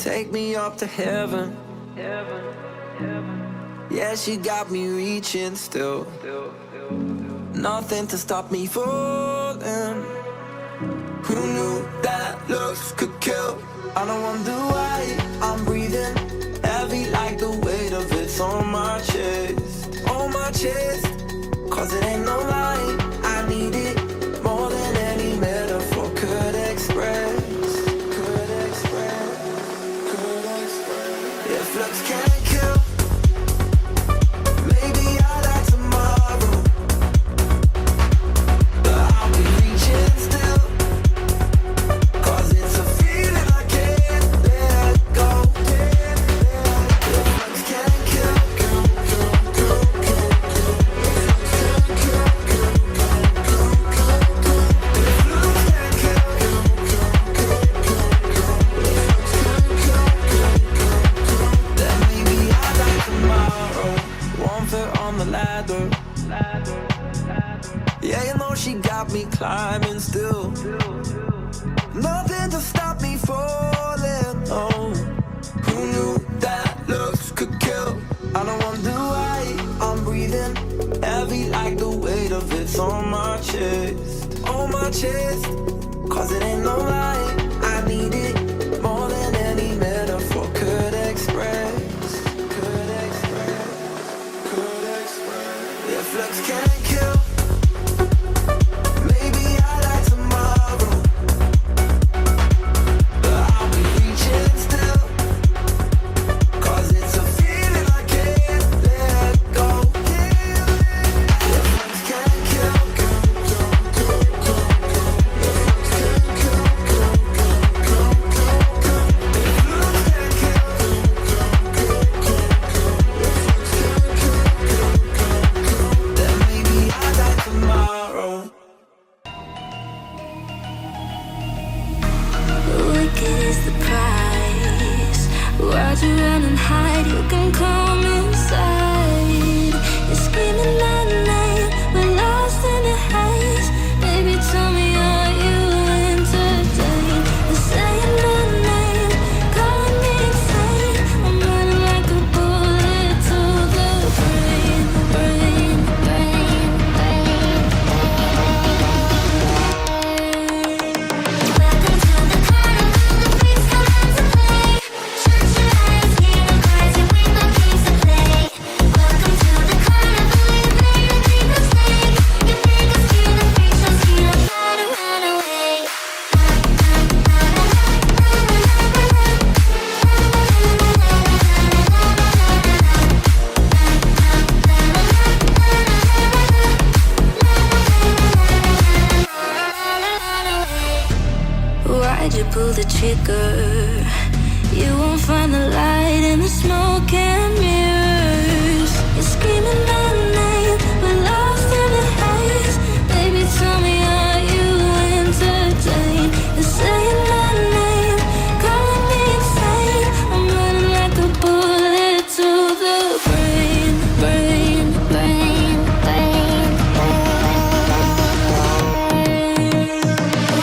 take me up to heaven. Yeah, she got me reaching still. Nothing to stop me falling. Who knew that looks could kill? I don't wonder why I'm breathing heavy like the weight of it's on my chest. On my chest. Cause it ain't no lie, I need it more than any metaphor could express. Could express, could express. If looks can't kill, maybe I'll die tomorrow, but I'll be reaching still. Cause it's a feeling I can't let go. If looks can't kill, on the ladder. Yeah, you know she got me climbing still. Nothing to stop me falling. Oh, who knew that looks could kill? I don't wonder why I'm breathing heavy like the weight of it's on my chest. On my chest. Cause it ain't no lie, I need it more than any metaphor could express. If looks can't kill, maybe I'll die tomorrow, but I'll be reaching still. Cause it's a feeling I can't let go. If looks can't kill, why'd you run and hide? You can come inside. You're screaming at night, we're lost in the haze. Baby, tell me, are you entertained? You're saying my name, calling me insane. I'm running like a bullet to the brain, brain, brain, brain. Welcome to the carnival, the freaks come out to play. Shut your eyes, hear the cries, your window games to play. Welcome to the carnival, you made a big mistake. You make us feel the freaks, so you don't try to run away. Why'd you pull the trigger? You won't find the light in the smoke and mirrors. You're screaming my name, we're lost in the haze. Baby, tell me, are you entertained? You're saying my name, calling me insane. I'm running like a bullet to the brain, brain, brain, brain,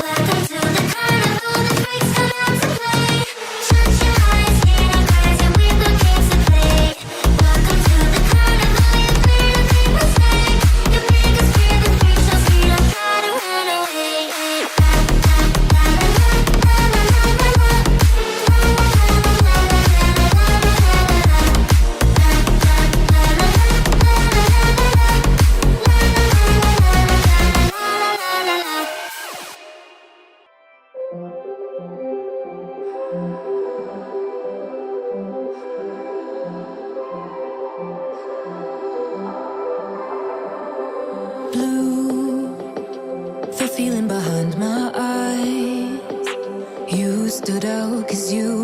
Welcome to the carnival, the freaks come out to play. Shut your eyes, hear the cries, your window games to play. Welcome to the carnival, you made a big mistake. You make us feel the freaks, so you don't try to run away. Blue, the feeling behind my eyes. You stood out 'cause you